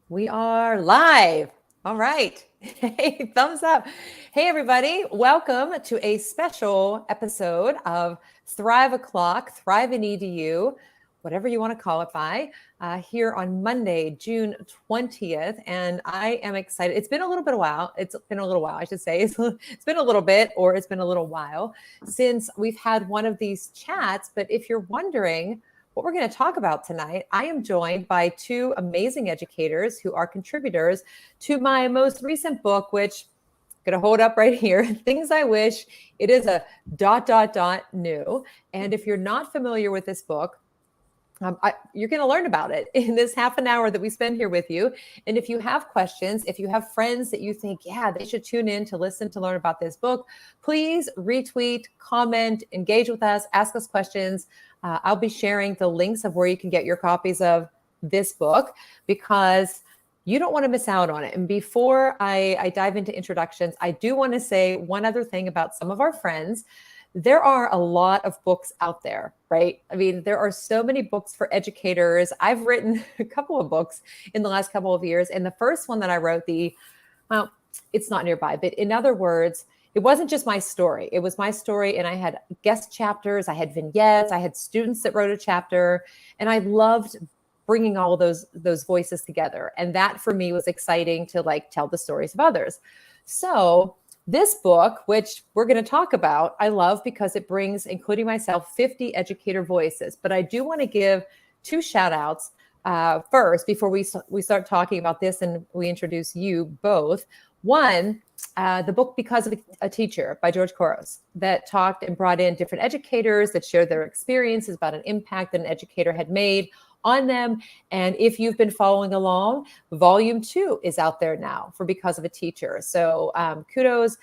We are live. All right. Hey, thumbs up. Hey, everybody. Welcome to a special episode of Thrive O'Clock, Thrive in EDU, whatever you want to call it by, here on Monday, June 20th. And I am excited. It's been a little bit of a while. It's been a little while, I should say. It's been a little bit, or it's been a little while since we've had one of these chats. But if you're wondering, what we're going to talk about tonight, I am joined by two amazing educators who are contributors to my most recent book, which I'm going to hold up right here, Things I Wish. It is a ... new. And if you're not familiar with this book, you're going to learn about it in this half an hour that we spend here with you. And if you have questions, if you have friends that you think, yeah, they should tune in to listen to learn about this book, please retweet, comment, engage with us, ask us questions. I'll be sharing the links of where you can get your copies of this book because you don't want to miss out on it. And before I dive into introductions, I do want to say one other thing about some of our friends. There are a lot of books out there, right? I mean, there are so many books for educators. I've written a couple of books in the last couple of years. And the first one that I wrote, well, it's not nearby, but in other words, it wasn't just my story. It was my story. And I had guest chapters, I had vignettes, I had students that wrote a chapter, and I loved bringing all those voices together. And that for me was exciting to like tell the stories of others. So this book, which we're going to talk about, I love because it brings, including myself, 50 educator voices. But I do want to give two shout outs first before we start talking about this and we introduce you both. One, the book Because of a Teacher by George Couros that talked and brought in different educators that shared their experiences about an impact that an educator had made on them. And if you've been following along, volume 2 is out there now for Because of a Teacher. So kudos,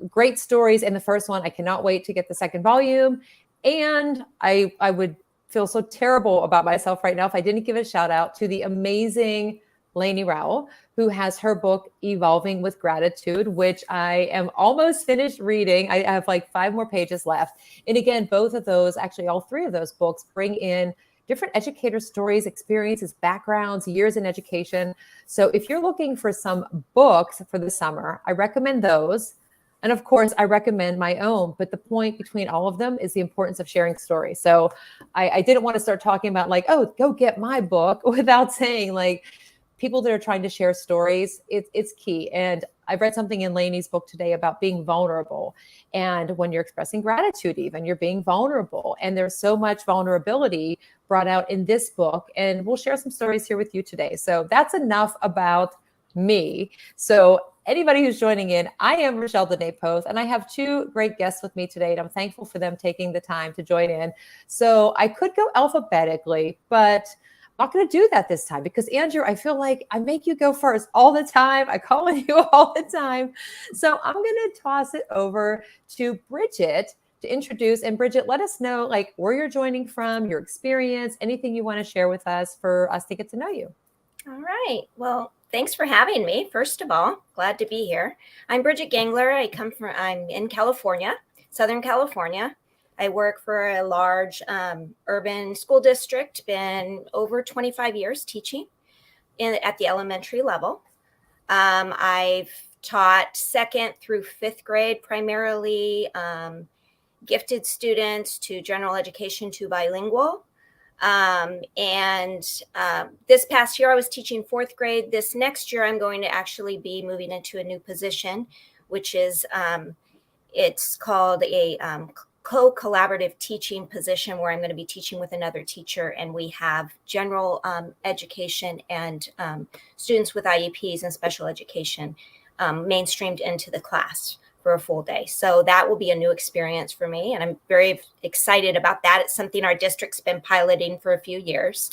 great stories in the first one. I cannot wait to get the second volume. And I would feel so terrible about myself right now if I didn't give a shout out to the amazing Lainey Rowell, who has her book Evolving with Gratitude, which I am almost finished reading. I have like 5 more pages left. And again, both of those, actually all 3 of those books bring in different educator stories, experiences, backgrounds, years in education. So if you're looking for some books for the summer, I recommend those. And of course, I recommend my own. But the point between all of them is the importance of sharing stories. So I didn't want to start talking about like, oh, go get my book without saying like, people that are trying to share stories, it's key. And I've read something in Lainey's book today about being vulnerable. And when you're expressing gratitude, even you're being vulnerable. And there's so much vulnerability brought out in this book. And we'll share some stories here with you today. So that's enough about me. So anybody who's joining in, I am Rachelle Poth, and I have 2 great guests with me today. And I'm thankful for them taking the time to join in. So I could go alphabetically, but not going to do that this time because Andrew, I feel like I make you go first all the time. I call on you all the time. So I'm going to toss it over to Bridget to introduce. And Bridget, let us know like where you're joining from, your experience, anything you want to share with us for us to get to know you. All right. Well, thanks for having me. First of all, glad to be here. I'm Bridget Gengler. I'm in California, Southern California. I work for a large urban school district, been over 25 years teaching at the elementary level. I've taught 2nd through 5th grade, primarily gifted students to general education to bilingual. This past year I was teaching 4th grade. This next year I'm going to actually be moving into a new position, which is it's called a co-collaborative teaching position where I'm going to be teaching with another teacher, and we have general education and students with IEPs and special education mainstreamed into the class for a full day. So that will be a new experience for me, and I'm very excited about that. It's something our district's been piloting for a few years,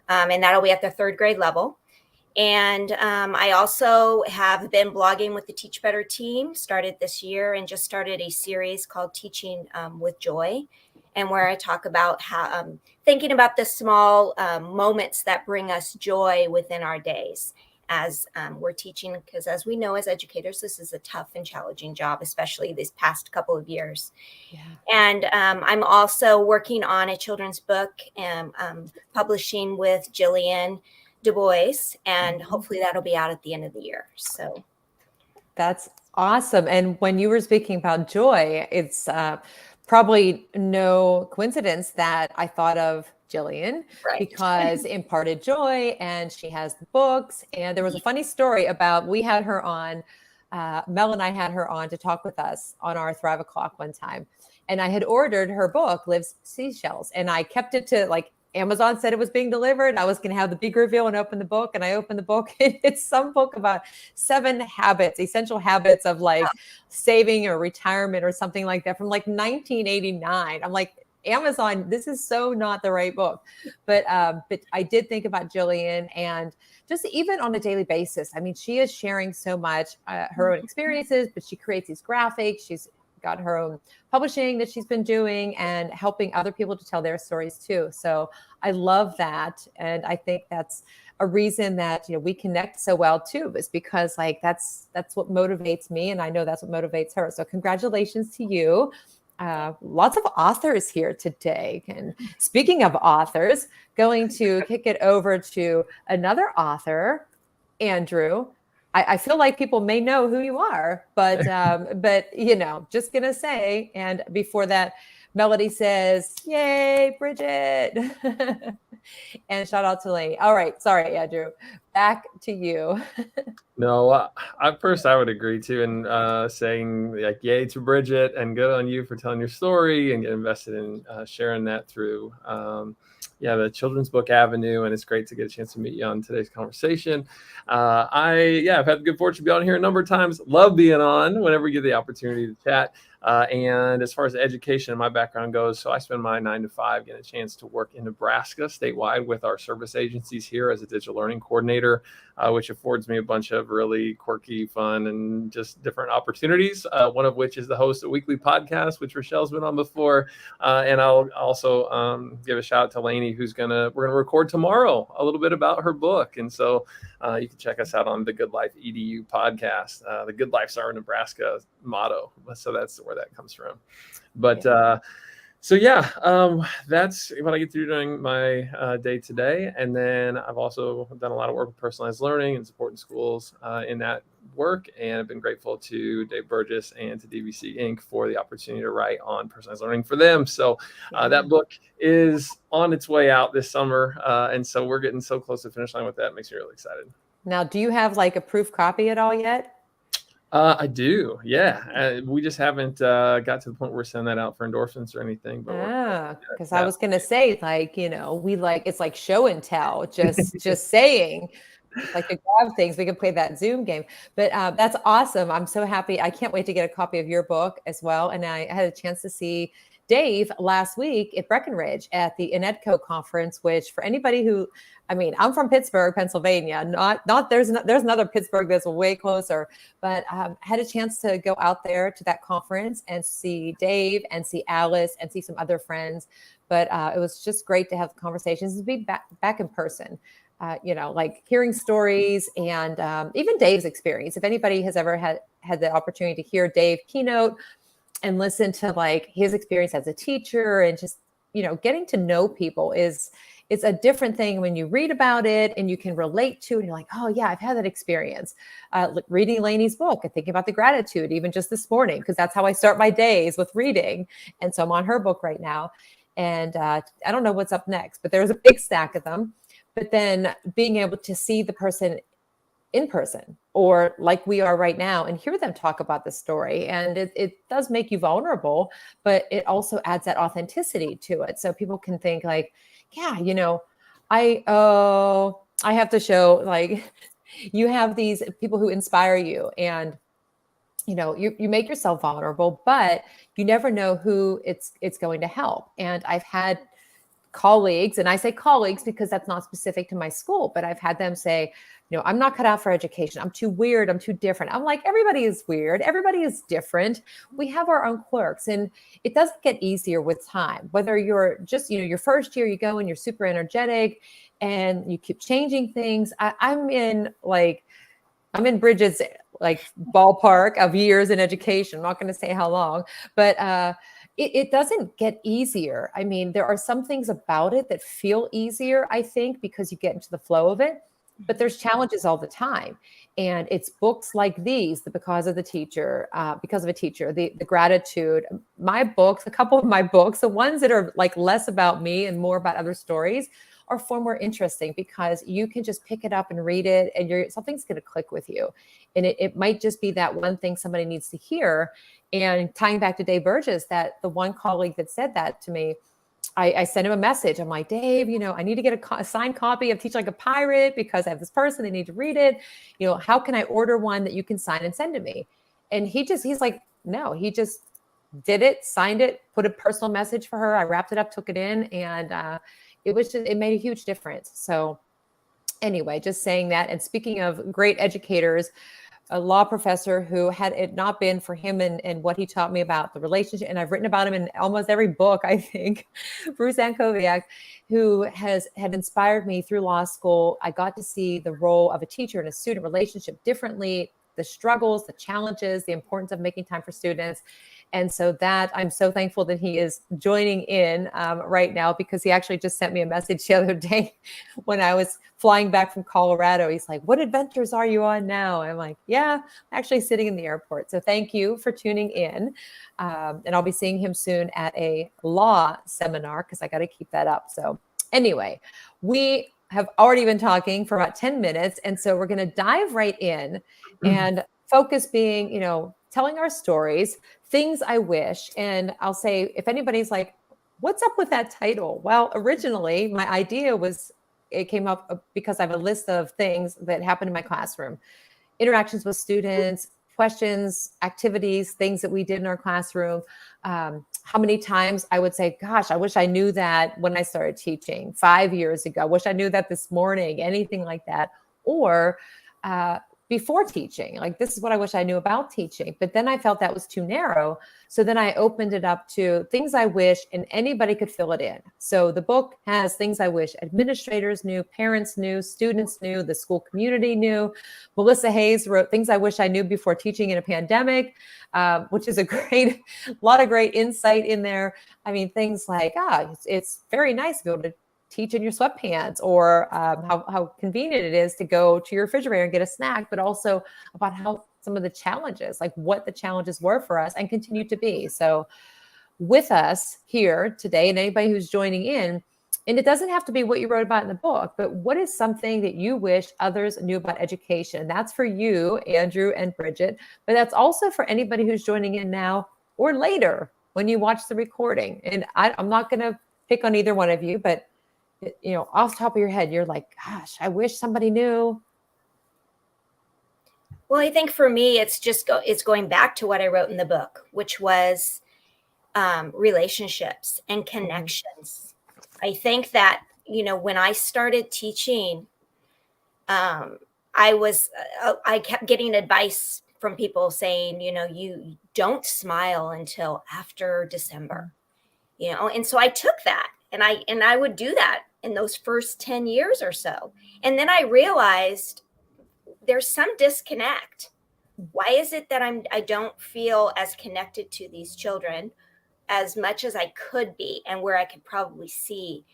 and that'll be at the 3rd grade level. And I also have been blogging with the Teach Better team, started this year, and just started a series called Teaching with Joy, and where I talk about how thinking about the small moments that bring us joy within our days as we're teaching, because as we know as educators, this is a tough and challenging job, especially these past couple of years. Yeah. And I'm also working on a children's book and publishing with Jillian Du Bois, and hopefully that'll be out at the end of the year. So that's awesome. And when you were speaking about joy, it's probably no coincidence that I thought of Jillian right. because Imparted Joy, and she has the books. And there was a funny story about, we had her on, Mel and I had her on to talk with us on our Thrive O'Clock one time. And I had ordered her book, Lives Seashells, and I kept it to like, Amazon said it was being delivered. I was going to have the big reveal and open the book. And I opened the book, and it's some book about 7 habits, essential habits of like saving or retirement or something like that from like 1989. I'm like, Amazon, this is so not the right book. But I did think about Jillian, and just even on a daily basis. I mean, she is sharing so much, her own experiences, but she creates these graphics. She's got her own publishing that she's been doing and helping other people to tell their stories too. So I love that. And I think that's a reason that, you know, we connect so well too, is because like, that's what motivates me. And I know that's what motivates her. So congratulations to you. Lots of authors here today. And speaking of authors, going to kick it over to another author, Andrew. I feel like people may know who you are, but you know, just gonna say. And before that, Melody says, "Yay, Bridget!" And shout out to Lainey. All right, sorry, Andrew. Back to you. No, at first I would agree too, and saying like yay to Bridget and good on you for telling your story and get invested in sharing that through the children's book avenue. And it's great to get a chance to meet you on today's conversation. I've had the good fortune to be on here a number of times. Love being on whenever we get the opportunity to chat. And as far as education and my background goes, so I spend my 9 to 5 getting a chance to work in Nebraska statewide with our service agencies here as a digital learning coordinator, which affords me a bunch of really quirky, fun, and just different opportunities. One of which is the host of a weekly podcast, which Rachelle's been on before. And I'll also give a shout out to Lainey, we're gonna record tomorrow a little bit about her book. And so you can check us out on the Good Life EDU podcast. The Good Life's our Nebraska motto. So that's where that comes from. But that's what I get through during my day today. And then I've also done a lot of work with personalized learning and supporting schools in that work. And I've been grateful to Dave Burgess and to DVC Inc. for the opportunity to write on personalized learning for them. So that book is on its way out this summer. And so we're getting so close to the finish line with that. It makes me really excited. Now, do you have like a proof copy at all yet? I do. Yeah. We just haven't got to the point where we're sending that out for endorsements or anything. But because I was going to say, like, you know, we like, it's like show and tell, just saying, like to grab things. We can play that Zoom game. But that's awesome. I'm so happy. I can't wait to get a copy of your book as well. And I had a chance to see Dave last week at Breckenridge at the INEDCO conference, which for anybody who, I mean, I'm from Pittsburgh, Pennsylvania, there's another Pittsburgh that's way closer, but had a chance to go out there to that conference and see Dave and see Alice and see some other friends. But it was just great to have conversations and be back in person. You know, like hearing stories and even Dave's experience. If anybody has ever had the opportunity to hear Dave keynote and listen to like his experience as a teacher and just, you know, getting to know people it's a different thing when you read about it and you can relate to it. And you're like, oh yeah, I've had that experience. Reading Lainey's book and thinking about the gratitude, even just this morning, because that's how I start my days, with reading. And so I'm on her book right now. And I don't know what's up next, but there's a big stack of them. But then being able to see the person in person, or like we are right now, and hear them talk about the story. And it does make you vulnerable, but it also adds that authenticity to it. So people can think like, yeah, you know, I have to show, like, you have these people who inspire you, and you know, you make yourself vulnerable, but you never know who it's going to help. And I've had colleagues, and I say colleagues because that's not specific to my school, but I've had them say, you know, I'm not cut out for education. I'm too weird. I'm too different. I'm like, everybody is weird. Everybody is different. We have our own quirks, and it doesn't get easier with time. Whether you're just, you know, your first year, you go and you're super energetic and you keep changing things. I'm in Bridget's like ballpark of years in education. I'm not going to say how long, but it doesn't get easier. I mean, there are some things about it that feel easier, I think, because you get into the flow of it. but there's challenges all the time. And it's books like these, the Because of a Teacher, the Gratitude, my books, a couple of my books, the ones that are like less about me and more about other stories, are far more interesting because you can just pick it up and read it and something's going to click with you. And it might just be that one thing somebody needs to hear. And tying back to Dave Burgess, that the one colleague that said that to me, I sent him a message. I'm like, Dave, I need to get a signed copy of Teach Like a Pirate because I have this person, they need to read it. How can I order one that you can sign and send to me? And he's like, no, he just did it, signed it, put a personal message for her. I wrapped it up, took it in, and it made a huge difference. So anyway, just saying that. And speaking of great educators, a law professor who, had it not been for him and what he taught me about the relationship, and I've written about him in almost every book, I think, Bruce Ankoviak, who had inspired me through law school. I got to see the role of a teacher and a student relationship differently, the struggles, the challenges, the importance of making time for students. And so that I'm so thankful that he is joining in right now, because he actually just sent me a message the other day when I was flying back from Colorado. He's like, what adventures are you on now? I'm like, yeah, I'm actually sitting in the airport. So thank you for tuning in. And I'll be seeing him soon at a law seminar because I got to keep that up. So anyway, we have already been talking for about 10 minutes. And so we're going to dive right in and focus being, telling our stories, things I wish. And I'll say, if anybody's like, what's up with that title? Well, originally my idea it came up because I have a list of things that happened in my classroom, interactions with students, questions, activities, things that we did in our classroom. How many times I would say, gosh, I wish I knew that when I started teaching 5 years ago. I wish I knew that this morning, anything like that. Or before teaching, like, this is what I wish I knew about teaching. But then I felt that was too narrow. So then I opened it up to things I wish, and anybody could fill it in. So the book has things I wish administrators knew, parents knew, students knew, the school community knew. Melissa Hayes wrote things I wish I knew before teaching in a pandemic, which is a lot of great insight in there. I mean, things like, it's very nice to be able to teach in your sweatpants, or how convenient it is to go to your refrigerator and get a snack, but also about how some of the challenges, like what the challenges were for us and continue to be. So with us here today, and anybody who's joining in, and it doesn't have to be what you wrote about in the book, but what is something that you wish others knew about education? That's for you, Andrew and Bridget, but that's also for anybody who's joining in now or later when you watch the recording. And I'm not going to pick on either one of you, but off the top of your head, you're like, gosh, I wish somebody knew. Well, I think for me, it's going back to what I wrote in the book, which was relationships and connections. I think that, when I started teaching, I kept getting advice from people saying, you don't smile until after December, and so I took that and I would do that in those first 10 years or so. And then I realized there's some disconnect. Why is it that I don't feel as connected to these children as much as I could be, and where I could probably see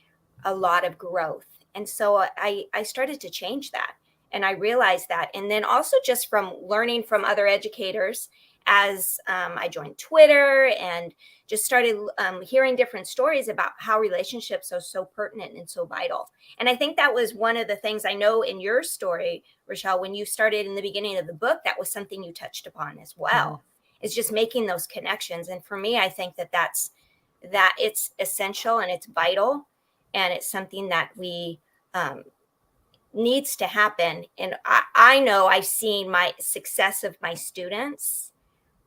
a lot of growth? And so I started to change that. And I realized that. And then also just from learning from other educators, as I joined Twitter and just started hearing different stories about how relationships are so pertinent and so vital. And I think that was one of the things I know in your story, Rachelle, when you started in the beginning of the book, that was something you touched upon as well. It's just making those connections. And for me, I think that it's essential and it's vital, and it's something that we needs to happen. And I know I've seen my success of my students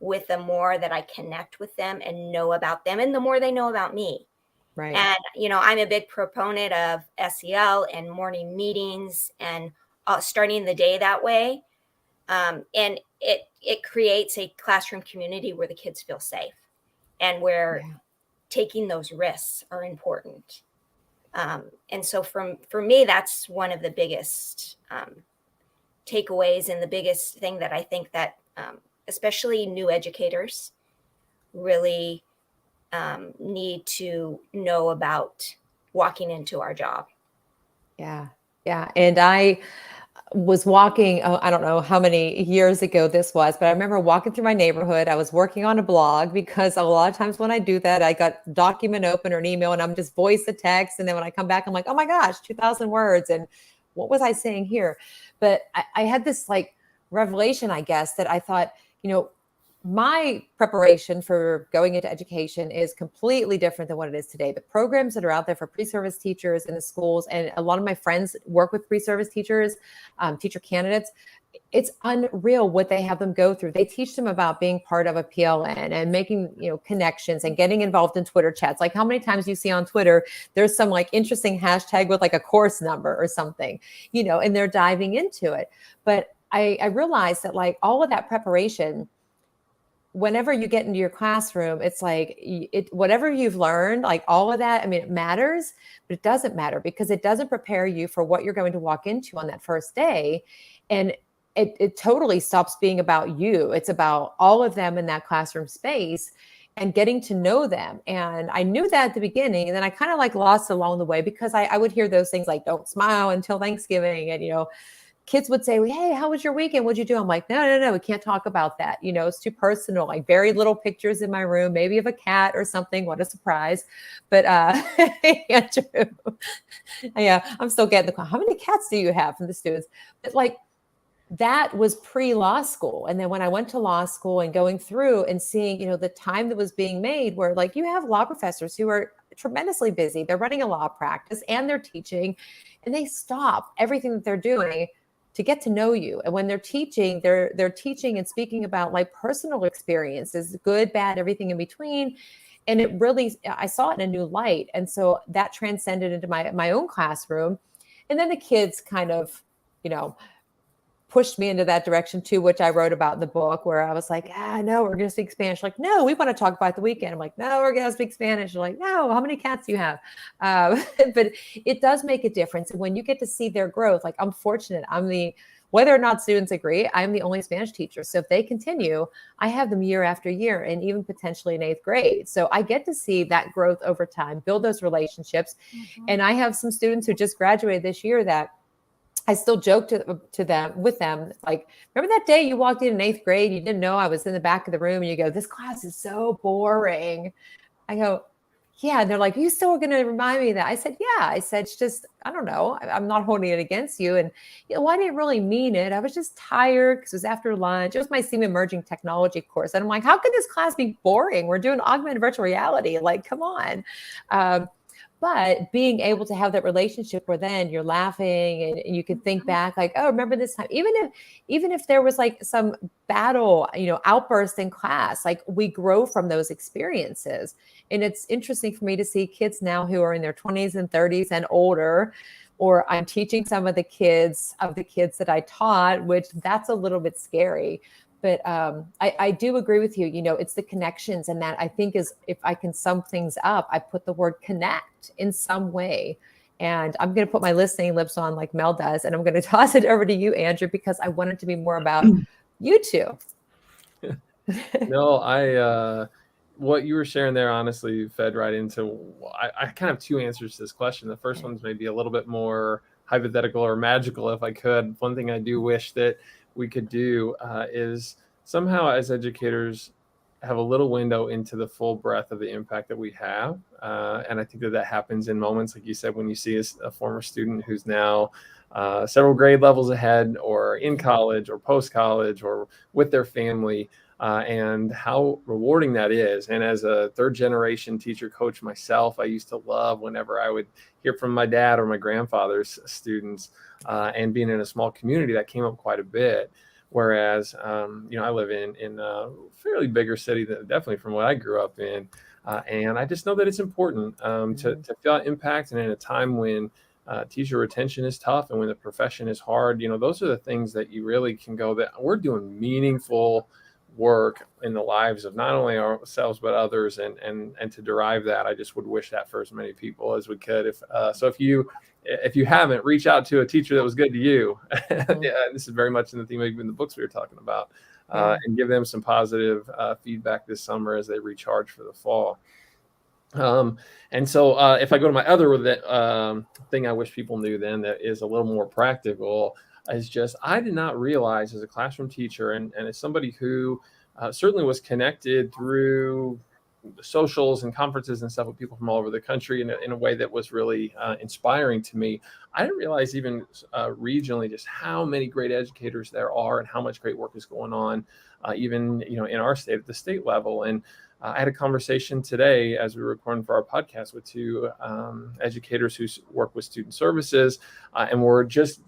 with the more that I connect with them and know about them, and the more they know about me. Right. And, I'm a big proponent of SEL and morning meetings and starting the day that way. And it creates a classroom community where the kids feel safe, and where taking those risks are important. And so for me, that's one of the biggest takeaways, and the biggest thing that I think that especially new educators really need to know about walking into our job. Yeah. And I was walking, I don't know how many years ago this was, but I remember walking through my neighborhood. I was working on a blog because a lot of times when I do that, I got document open or an email and I'm just voice the text. And then when I come back, I'm like, oh my gosh, 2,000 words. And what was I saying here? But I had this like revelation, I guess, that I thought, my preparation for going into education is completely different than what it is today. The programs that are out there for pre-service teachers in the schools, and a lot of my friends work with pre-service teachers, teacher candidates, it's unreal what they have them go through. They teach them about being part of a PLN and making, connections and getting involved in Twitter chats. Like how many times you see on Twitter, there's some like interesting hashtag with like a course number or something, and they're diving into it. But I realized that like all of that preparation, whenever you get into your classroom, it's like whatever you've learned, like all of that, I mean, it matters, but it doesn't matter because it doesn't prepare you for what you're going to walk into on that first day. And it totally stops being about you. It's about all of them in that classroom space and getting to know them. And I knew that at the beginning, and then I kind of like lost along the way because I would hear those things like, don't smile until Thanksgiving. And, kids would say, hey, how was your weekend? What'd you do? I'm like, no, we can't talk about that. It's too personal, like very little pictures in my room, maybe of a cat or something. What a surprise. But Andrew, yeah, I'm still getting the call. How many cats do you have from the students? But like that was pre-law school. And then when I went to law school and going through and seeing, the time that was being made where like you have law professors who are tremendously busy. They're running a law practice and they're teaching, and they stop everything that they're doing to get to know you. And when they're teaching, they're teaching and speaking about like personal experiences, good, bad, everything in between. And it really, I saw it in a new light. And so that transcended into my own classroom. And then the kids kind of, pushed me into that direction too, which I wrote about in the book, where I was like, no, we're going to speak Spanish. Like, no, we want to talk about the weekend. I'm like, no, we're going to speak Spanish. They're like, no, how many cats do you have? But it does make a difference. And when you get to see their growth, like I'm fortunate, whether or not students agree, I'm the only Spanish teacher. So if they continue, I have them year after year and even potentially in 8th grade. So I get to see that growth over time, build those relationships. Mm-hmm. And I have some students who just graduated this year that I still joke with them, like, remember that day you walked in 8th grade, you didn't know I was in the back of the room, and you go, this class is so boring. I go, yeah. And they're like, you still going to remind me of that? I said, yeah. I said, it's just, I don't know. I'm not holding it against you. And, I didn't really mean it. I was just tired because it was after lunch. It was my SEAM Emerging Technology course. And I'm like, how could this class be boring? We're doing augmented virtual reality. Like, come on. But being able to have that relationship where then you're laughing and you can think back like, oh, remember this time, even if there was like some battle, outburst in class, like we grow from those experiences. And it's interesting for me to see kids now who are in their 20s and 30s and older, or I'm teaching some of the kids that I taught, which that's a little bit scary. But I do agree with you. It's the connections, and that I think is, if I can sum things up, I put the word connect in some way. And I'm going to put my listening lips on like Mel does, and I'm going to toss it over to you, Andrew, because I want it to be more about you two. No, what you were sharing there honestly fed right into, I kind of have two answers to this question. The first one's maybe a little bit more hypothetical or magical, if I could. One thing I do wish that we could do is somehow as educators have a little window into the full breadth of the impact that we have. And I think that happens in moments, like you said, when you see a former student who's now several grade levels ahead, or in college or post-college or with their family, and how rewarding that is. And as a 3rd generation teacher coach myself, I used to love whenever I would hear from my dad or my grandfather's students, and being in a small community, that came up quite a bit. Whereas, I live in a fairly bigger city than definitely from what I grew up in. And I just know that it's important to feel that impact. And in a time when teacher retention is tough and when the profession is hard, those are the things that you really can go, that we're doing meaningful work in the lives of not only ourselves but others, and to derive that, I just would wish that for as many people as we could. If you haven't, reach out to a teacher that was good to you. Yeah, this is very much in the theme of even the books we were talking about, and give them some positive feedback this summer as they recharge for the fall. And so if I go to my other thing I wish people knew then that is a little more practical, is just, I did not realize as a classroom teacher and as somebody who certainly was connected through socials and conferences and stuff with people from all over the country in a way that was really inspiring to me. I didn't realize even regionally just how many great educators there are and how much great work is going on, even in our state at the state level. And I had a conversation today as we were recording for our podcast with two educators who work with student services, and we're just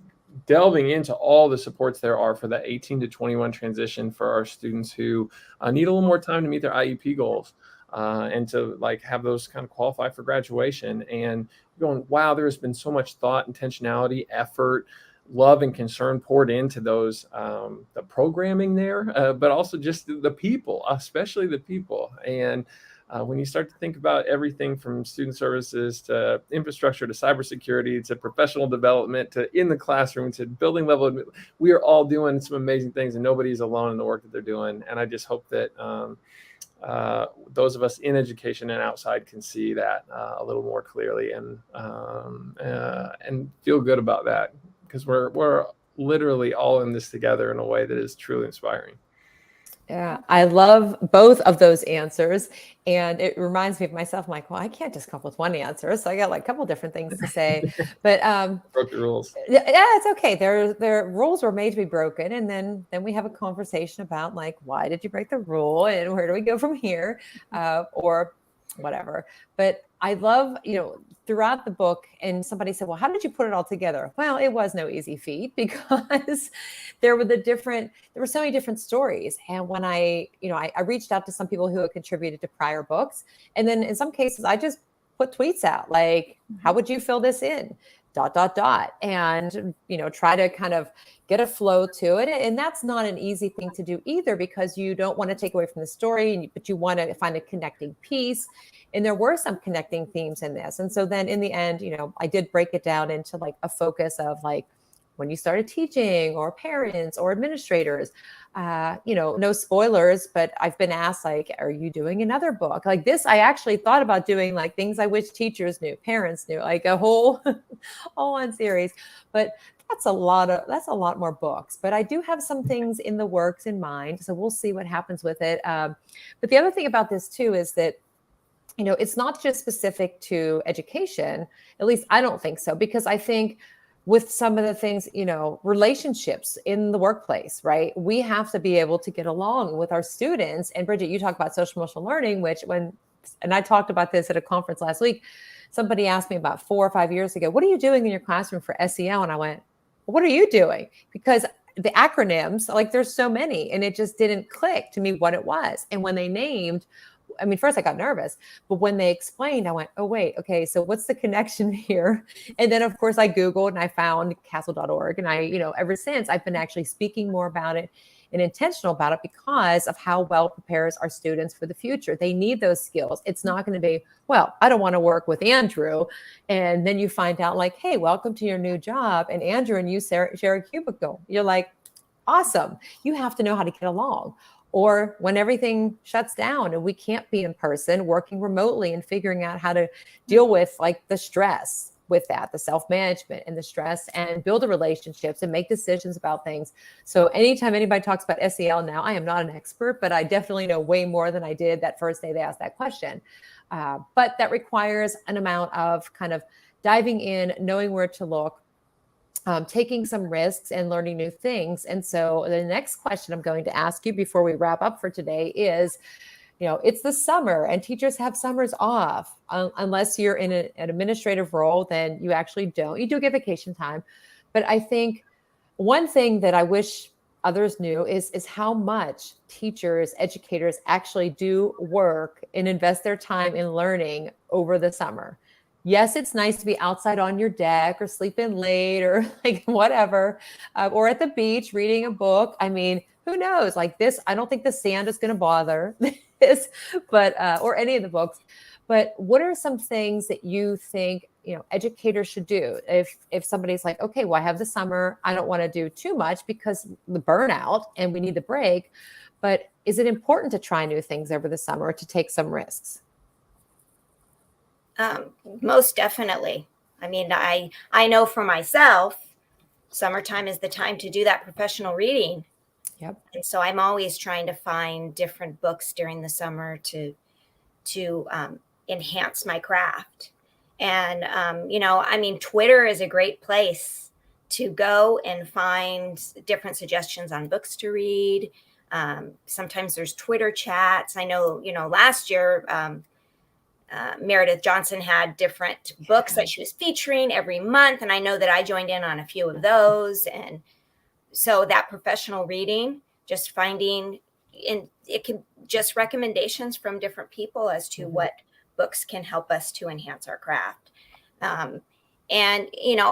delving into all the supports there are for that 18 to 21 transition for our students who need a little more time to meet their IEP goals. And to have those kind of qualify for graduation, and going, wow, there's been so much thought, intentionality, effort, love, and concern poured into those, the programming there, but also just the people, especially the people. And when you start to think about everything from student services to infrastructure to cybersecurity to professional development to in the classroom to building level, we are all doing some amazing things, and nobody's alone in the work that they're doing. And I just hope that those of us in education and outside can see that a little more clearly and feel good about that, because we're literally all in this together in a way that is truly inspiring. Yeah, I love both of those answers. And it reminds me of myself. I'm like, well, I can't just come up with one answer. So I got a couple different things to say. But broke the rules. Yeah, it's okay. Their rules were made to be broken. And then we have a conversation about why did you break the rule and where do we go from here? Or whatever. But I love, throughout the book, and somebody said, well, how did you put it all together? Well, it was no easy feat, because there were so many different stories. And when I reached out to some people who had contributed to prior books. And then in some cases, I just put tweets out how would you fill this in? ... And, try to kind of get a flow to it. And that's not an easy thing to do either, because you don't want to take away from the story, but you want to find a connecting piece. And there were some connecting themes in this. And so then in the end, I did break it down into a focus of when you started teaching, or parents or administrators. No spoilers, but I've been asked, are you doing another book like this? I actually thought about doing things I wish teachers knew, parents knew, a whole one series, but that's a lot more books. But I do have some things in the works in mind, so we'll see what happens with it. But the other thing about this too is that it's not just specific to education. At least I don't think so, because I think with some of the things, relationships in the workplace, right? We have to be able to get along with our students. And Bridget, you talk about social emotional learning, and I talked about this at a conference last week. Somebody asked me about 4 or 5 years ago, what are you doing in your classroom for SEL? And I went, well, what are you doing? Because the acronyms, there's so many, and it just didn't click to me what it was. And when they named, first I got nervous, but when they explained, I went, oh, wait, okay, so what's the connection here? And then, of course, I Googled and I found castle.org. And ever since, I've been actually speaking more about it and intentional about it, because of how well it prepares our students for the future. They need those skills. It's not going to be, well, I don't want to work with Andrew. And then you find out hey, welcome to your new job. And Andrew and you share a cubicle. You're like, awesome. You have to know how to get along. Or when everything shuts down and we can't be in person, working remotely and figuring out how to deal with the stress with that, the self-management and the stress, and build the relationships and make decisions about things. So anytime anybody talks about SEL now, I am not an expert, but I definitely know way more than I did that first day they asked that question. But that requires an amount of kind of diving in, knowing where to look, taking some risks and learning new things. And so the next question I'm going to ask you before we wrap up for today is, it's the summer and teachers have summers off. Unless you're in an administrative role, then you actually don't. You do get vacation time. But I think one thing that I wish others knew is how much teachers, educators actually do work and invest their time in learning over the summer. Yes, it's nice to be outside on your deck or sleeping late or whatever, or at the beach reading a book. Who knows? This, I don't think the sand is going to bother this, but or any of the books. But what are some things that you think educators should do if somebody's like, okay, well, I have the summer, I don't want to do too much because the burnout and we need the break. But is it important to try new things over the summer, to take some risks? Most definitely. I know for myself, summertime is the time to do that professional reading. Yep. And so I'm always trying to find different books during the summer to enhance my craft. And, Twitter is a great place to go and find different suggestions on books to read. Sometimes there's Twitter chats. I know, last year, Meredith Johnson had different books that she was featuring every month. And I know that I joined in on a few of those. And so that professional reading, just finding, and it can just recommendations from different people as to what books can help us to enhance our craft.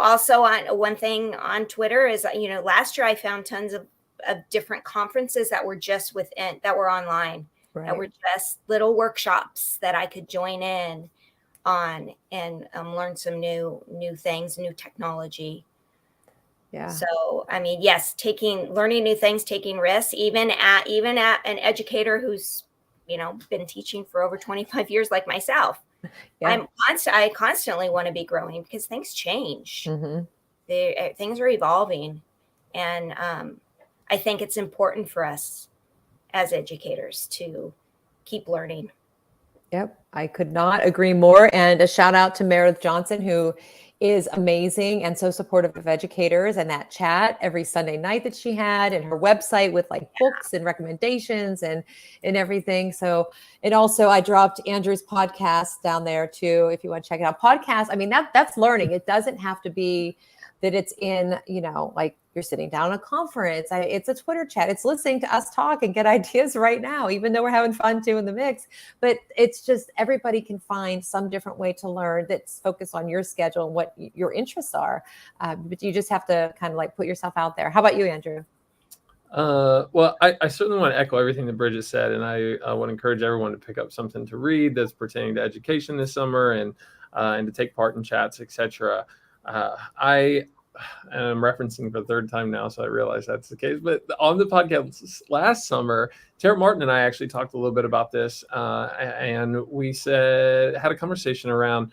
Also on one thing on Twitter is, last year I found tons of different conferences that were just that were online. Right. That were just little workshops that I could join in on and learn some new things, new technology. Yeah. So, yes, learning new things, taking risks, even at an educator who's, been teaching for over 25 years, like myself. Yeah. I constantly want to be growing because things change. Things are evolving. And I think it's important for us as educators to keep learning. Yep. I could not agree more. And a shout out to Meredith Johnson, who is amazing and so supportive of educators, and that chat every Sunday night that she had, and her website with books and recommendations and everything. So it also, I dropped Andrew's podcast down there too, if you want to check it out. Podcast, that's learning. It doesn't have to be that it's in, you're sitting down at a conference. It's a Twitter chat. It's listening to us talk and get ideas right now, even though we're having fun too in the mix. But it's just everybody can find some different way to learn that's focused on your schedule and what your interests are. But you just have to kind of put yourself out there. How about you, Andrew? Well, I certainly want to echo everything that Bridget said, and I want to encourage everyone to pick up something to read that's pertaining to education this summer and to take part in chats, etc. I am referencing for the third time now, so I realize that's the case. But on the podcast last summer, Tara Martin and I actually talked a little bit about this, and we had a conversation around,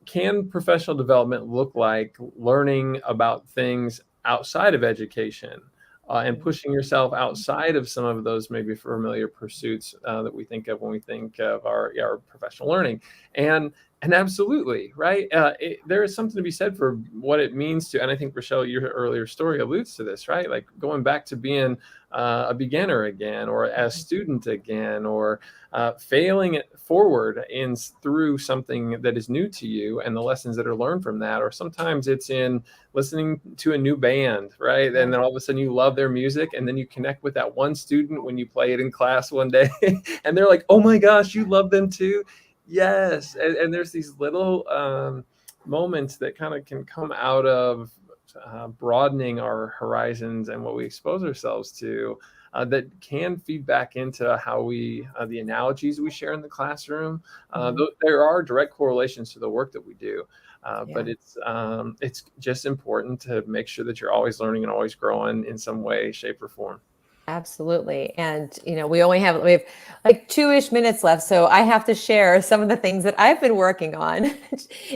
can professional development look like learning about things outside of education and pushing yourself outside of some of those maybe familiar pursuits that we think of when we think of our professional learning. And absolutely, right? There is something to be said for what it means to, and I think, Rachelle, your earlier story alludes to this, right? Like going back to being a beginner again, or a student again, or failing it forward through something that is new to you and the lessons that are learned from that. Or sometimes it's in listening to a new band, right? And then all of a sudden you love their music, and then you connect with that one student when you play it in class one day and they're like, oh my gosh, you love them too. Yes. And there's these little moments that kind of can come out of broadening our horizons and what we expose ourselves to that can feed back into how the analogies we share in the classroom. There are direct correlations to the work that we do. But it's just important to make sure that you're always learning and always growing in some way, shape, or form. Absolutely. And, we have like 2-ish minutes left. So I have to share some of the things that I've been working on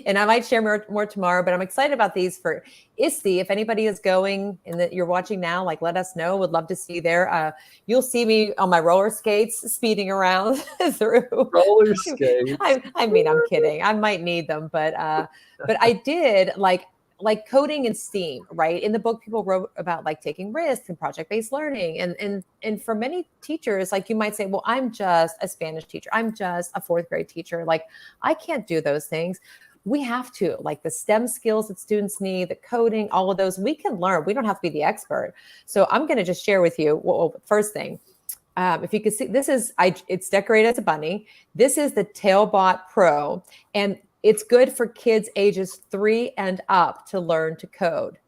and I might share more tomorrow, but I'm excited about these for ISTE. If anybody is going and that you're watching now, let us know. Would love to see you there. You'll see me on my roller skates speeding around through. Roller skates. I'm kidding. I might need them, but I did like coding and STEAM, right? In the book, people wrote about taking risks and project-based learning. And for many teachers, you might say, well, I'm just a Spanish teacher. I'm just a 4th grade teacher. I can't do those things. We have to, the STEM skills that students need, the coding, all of those, we can learn. We don't have to be the expert. So I'm going to just share with you, first thing, if you can see, it's decorated as a bunny. This is the Tailbot Pro. And it's good for kids ages 3 and up to learn to code.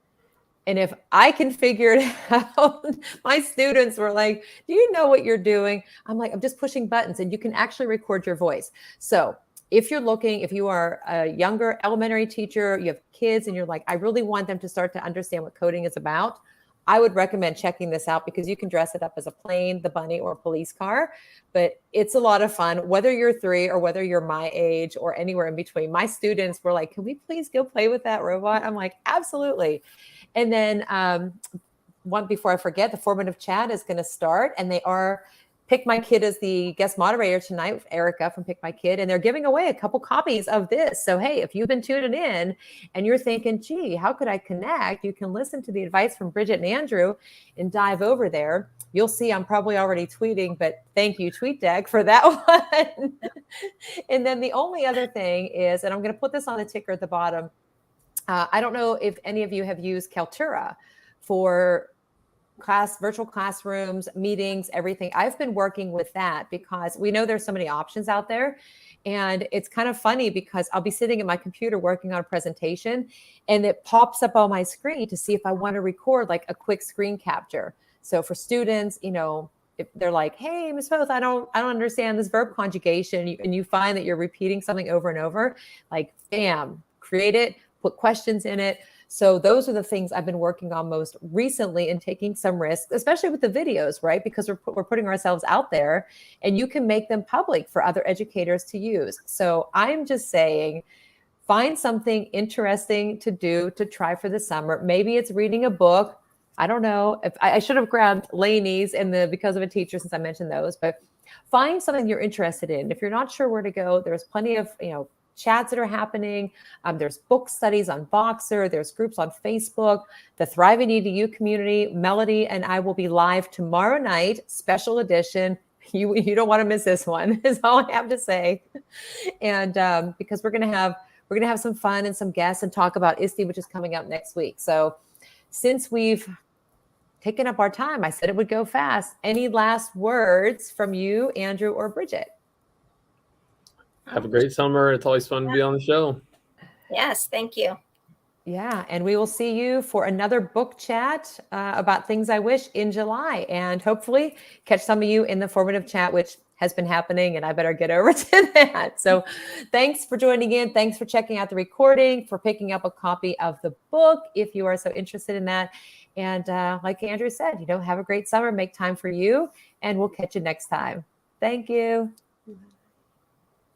And if I can figure it out, my students were like, do you know what you're doing? I'm like, I'm just pushing buttons, and you can actually record your voice. So if you are a younger elementary teacher, you have kids and you're like, I really want them to start to understand what coding is about. I would recommend checking this out because you can dress it up as a plane, the bunny, or a police car. But it's a lot of fun, whether you're 3 or whether you're my age or anywhere in between. My students were like, can we please go play with that robot? I'm like, absolutely. And then one before I forget, the formative chat is going to start, and they are Pick My Kid as the guest moderator tonight with Erica from Pick My Kid, and they're giving away a couple copies of this. So, hey, if you've been tuning in and you're thinking, gee, how could I connect? You can listen to the advice from Bridget and Andrew and dive over there. You'll see I'm probably already tweeting, but thank you, TweetDeck, for that one. And then the only other thing is, and I'm going to put this on the ticker at the bottom. I don't know if any of you have used Kaltura for virtual classrooms, meetings, everything. I've been working with that because we know there's so many options out there. And it's kind of funny because I'll be sitting at my computer working on a presentation and it pops up on my screen to see if I want to record like a quick screen capture. So for students, if they're like, hey, Ms. Foth, I don't understand this verb conjugation. And you find that you're repeating something over and over, like, bam, create it, put questions in it. So those are the things I've been working on most recently and taking some risks, especially with the videos, right? Because we're putting ourselves out there and you can make them public for other educators to use. So I'm just saying, find something interesting to do, to try for the summer. Maybe it's reading a book. I don't know if I should have grabbed Laney's and the Because of a Teacher since I mentioned those, but find something you're interested in. If you're not sure where to go, there's plenty of, chats that are happening. There's book studies on Boxer. There's groups on Facebook, the Thriving EDU community. Melody and I will be live tomorrow night, special edition. You don't want to miss this one, is all I have to say. And because we're gonna have some fun and some guests and talk about ISTE, which is coming up next week. So since we've taken up our time, I said it would go fast. Any last words from you, Andrew or Bridget? Have a great summer. It's always fun to be on the show. Yes, thank you. Yeah, and we will see you for another book chat about things I wish in July, and hopefully catch some of you in the formative chat, which has been happening, and I better get over to that. So thanks for joining in. Thanks for checking out the recording, for picking up a copy of the book if you are so interested in that. And like Andrew said, have a great summer, make time for you, and we'll catch you next time. Thank you.